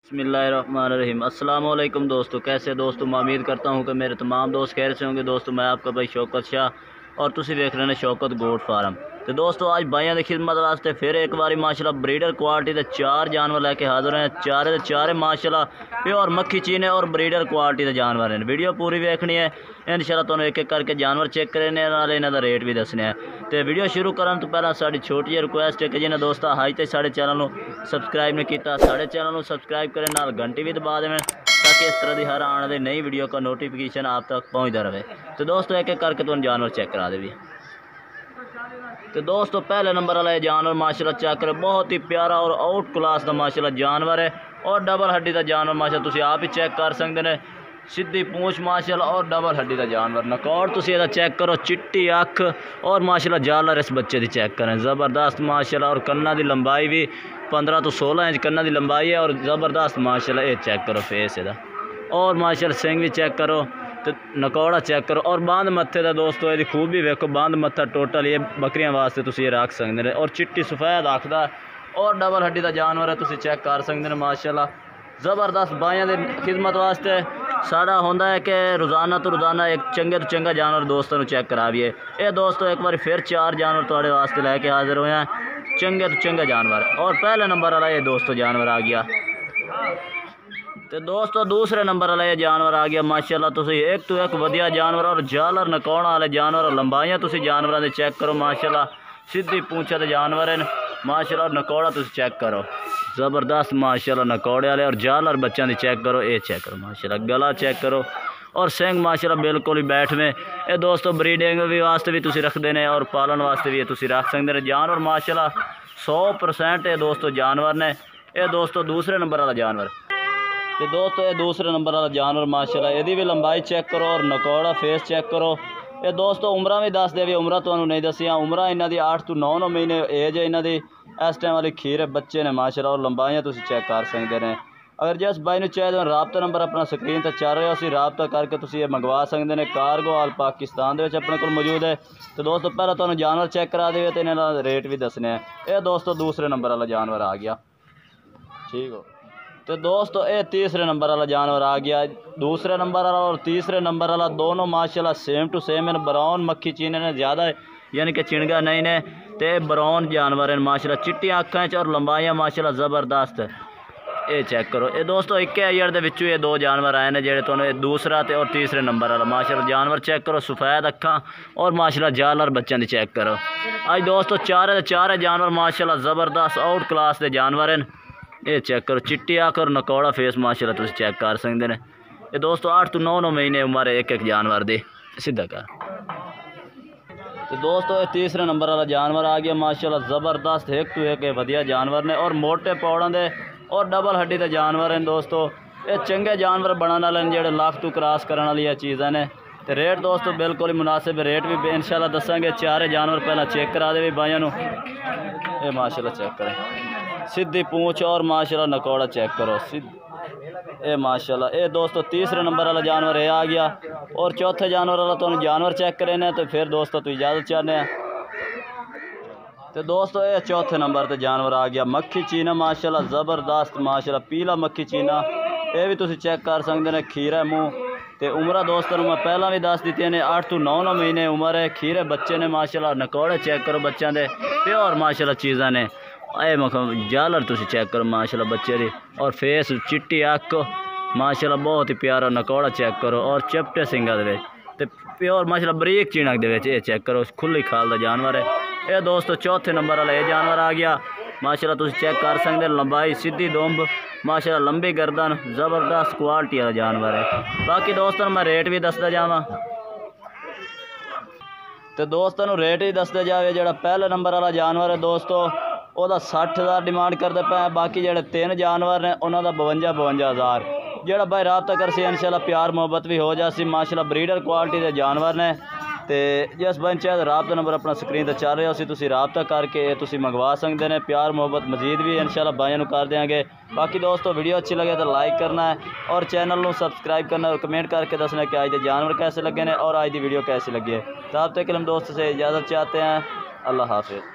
बिस्मिल्लाहिर्रहमानिर्रहीम। अस्सलाम वालेकुम दोस्तों, कैसे दोस्तों। मैं उम्मीद करता हूँ कि मेरे तमाम दोस्त खैर से होंगे। दोस्तों मैं आपका भाई शौकत शाह और तुसी देख रहे हैं शौकत गोट फार्म। तो दोस्तों आज भाइयों की खिदमत वास्ते फिर एक बारी माशाल्लाह ब्रीडर क्वालिटी के 4 जानवर लेके हाजिर हैं। चारे के चारे माशाल्लाह प्योर मक्खी चीने और ब्रीडर क्वालिटी के जानवर हैं। वीडियो पूरी देखनी है इंशाल्लाह, तुहानू एक एक करके जानवर चेक करने नाले इन्हां दा रेट भी दसने है। तो वीडियो शुरू करन तो पहला साडी छोटी जी रिक्वेस्ट है कि जिन्हें दोस्त अज तक साढ़े चैनल को सबसक्राइब नहीं किया, साढ़े चैनल को सबसक्राइब करें, नाल घंटी भी दबा दें ताकि इस तरह की हर आने वाली नई वीडियो का नोटिफिकेशन आप तक पहुँचता रहे। तो दोस्तों एक एक करके तुम जानवर चेक करा दे भी। तो दोस्तों पहले नंबर वाला जानवर माशाल्लाह चेक करें, बहुत ही प्यारा और आउट क्लास का माशाल्लाह जानवर है और डबल हड्डी का जानवर माशाल्लाह तुम आप ही चेक कर सकते हैं। सीधी पूंछ माशाल्लाह और डबल हड्डी का जानवर। नकौर तुम इसका चेक करो, चिट्टी अख और माशाल्लाह जालर इस बच्चे की चेक करें, ज़बरदस्त माशाल्लाह। और कन्ना की लंबाई भी 15 तो 16 इंच कन्ना की लंबाई है और ज़बरदस्त माशाल्लाह। ये चेक करो फेस इहदा और माशाल्लाह सिंग भी चेक करो, तो नकौड़ा चेक करो और बांध मत्थे का दोस्तों ये खूब भी वेखो। बांध मत्था टोटल ये बकरियां वास्ते तुम ये रख सकते हैं और चिट्टी सफ़ेद आखदा और डबल हड्डी का जानवर है, तुम चेक कर सकते हैं माशाल्लाह। ज़बरदस्त बाइयां की खिदमत वास्ते साड़ा होंदा है कि रोज़ाना तो रोज़ाना एक चंगे तो चंगा जानवर दोस्तों को चेक कराइए। ये दोस्तों एक बार फिर 4 जानवर थोड़े वास्ते लैके हाजिर हुए हैं, चंगे तो चंगा जानवर। और पहले नंबर वाला ये दोस्तों जानवर आ गया। तो दोस्तों दूसरे नंबर वाला ये जानवर आ गया माशाल्लाह। तुम एक तो एक वधिया जानवर और जालर नकौण वाले जानवर और लंबाइयाँ तुम जानवरों के चेक करो माशाल्लाह। सीधी पूंछे के जानवर हैं माशाल्लाह और नकौड़ा तुम चेक करो, ज़बरदस्त माशाल्लाह। नकौड़े वाले और जालर बच्चों की चेक करो, ये चेक करो माशाल्लाह। गला चेक करो और सिंग माशाल्लाह बिल्कुल ही बैठ में। ये दोस्तों ब्रीडिंग भी वास्ते भी तुम रखते हैं और पालन वास्ते भी तुम रख सकते हैं जानवर माशाल्लाह। 100% ये दोस्तों जानवर ने। ये दोस्तों दूसरे नंबर वाला जानवर। तो दोस्तों ये दूसरे नंबर वाला जानवर माशाल्लाह, यदि भी लंबाई चेक करो और नकौड़ा फेस चेक करो। ये दोस्तों उम्र भी दस दे, उम्र तो नहीं दसिया। उम्र इन्हों की 8 तो 9 महीने एज है इन्हों की। इस टाइम वाली खीर बच्चे ने माशाल्लाह और लंबाइयाँ तुम चेक कर सकते हैं। अगर जिस भाई ने चाहिए तो राबता नंबर अपना स्क्रीन पर चल रहा है, राबता करके तुम ये मंगवा सकते हैं। कार्गो आल पाकिस्तान के अपने को मौजूद है। तो दोस्तों पहले तो जानवर चेक करा दे तो इन्होंने रेट भी दसने हैं। ये दोस्तों दूसरे नंबर वाला जानवर आ गया, ठीक हो। तो दोस्तों ये तीसरे नंबर वाला जानवर आ गया। दूसरे नंबर वाला और तीसरे नंबर वाला दोनों माशाल्लाह सेम टू सेम है। ब्राउन मक्खी चीने ने ज़्यादा यानी कि चिणगा नहीं ने, तो ब्राउन जानवर हैं माशाल्लाह। चिट्टियाँ अखां और लंबाइयाँ माशाल्लाह ज़बरदस्त। ये चेक करो। ये दोस्तों 21 दे विचों ये 2 जानवर आए हैं जेडे तुहानू दूसरा ते और तीसरे नंबर वाला माशाल्लाह जानवर चेक करो। सफ़ेद अखां और माशाल्लाह जालर बच्चों की चेक करो। अज दोस्तों चारे जानवर माशाल्लाह ज़बरदस्त आउट क्लास के जानवर हैं। ये चेक करो, चिट्टी आख और नकौड़ा फेस माशाल्लाह तुम चेक कर सकते हैं। ये दोस्तों 8 तो 9 महीने उम्र है एक एक जानवर दी, सीधा कर। तो दोस्तों ये तीसरे नंबर वाला जानवर आ गया माशाल्लाह। ज़बरदस्त एक तो एक वधिया जानवर ने और मोटे पौड़ों के और डबल हड्डी के जानवर हैं दोस्तों। ये चंगे जानवर बनाने वाले जेडे लाख तो क्रॉस करने वाली चीज़ें ने। तो रेट दोस्तों बिल्कुल ही मुनासिब रेट भी इंशाल्लाह दसांगे। 4 जानवर पहला चेक करा दे भाइयों को। ये माशाल्लाह चेक करें, सीधी पूंछ और माशाल्लाह नकौड़ा चेक करो ये माशाल्लाह। ये दोस्तों तीसरे नंबर वाला जानवर ये आ गया। और चौथे जानवर वाला तो जानवर चेक करें तो फिर दोस्तों तो इजाज़त चाहते हैं। तो दोस्तों ये चौथे नंबर पर जानवर आ गया, मक्खी चीना माशाल्लाह ज़बरदस्त माशाल्लाह। पीला मक्खी चीना ये भी तुम चेक कर सकते हैं। खीरा मूँह तो उम्र दोस्तों मैं पहला भी दस दी ने 8 तो 9 महीने उम्र है। खीरे बच्चे ने माशाल्लाह। नकौड़े चेक करो बच्चों के प्योर माशाल्लाह चीज़ा ने। ए जालर तुम चेक करो माशाल्लाह बच्चे की और फेस चिट्टी अख माशाल्लाह बहुत ही प्यारा। नकौड़ा चेक करो और चिपटे सिंगा तो प्योर माशाल्लाह बरीक चिणक ये चेक करो, खुली खाल का जानवर है। ये दोस्तों चौथे नंबर वाला ये जानवर आ गया माशाल्लाह। तुम चेक कर सकते। लंबाई सीधी दुम्ब माशाल्लाह, लंबी गर्दन, ज़बरदस्त क्वालिटी वाला जानवर है। बाकी दोस्तों मैं रेट भी दसदा जावा। तो दोस्तों रेट ही दसदा जाए। जो पहले नंबर वाला जानवर है दोस्तों वह 60,000 डिमांड करते पे। बाकी जो 3 जानवर ने उन्होंने 52-52,000। जोड़ा भाई रबता कर सी इंशाल्लाह प्यार मोहब्बत भी हो जासी माशाल्लाह। ब्रीडर क्वालिटी के जानवर ने। तो जिस भाई चाहे रबता नंबर अपना स्क्रीन पर चल रहा हो तुम रबता करके तुम मंगवा सकते हैं। प्यार मोहब्बत मजीद भी इंशाल्लाह भाइयों कर देंगे। बाकी दोस्तों वीडियो अच्छी लगे तो लाइक करना है और चैनल को सबसक्राइब करना और कमेंट करके दसना कि आज के जानवर कैसे लगे हैं और आज की वीडियो कैसी लगी है। तो आप तक हम दोस्त से इजाज़त चाहते हैं। अल्लाह हाफिज़।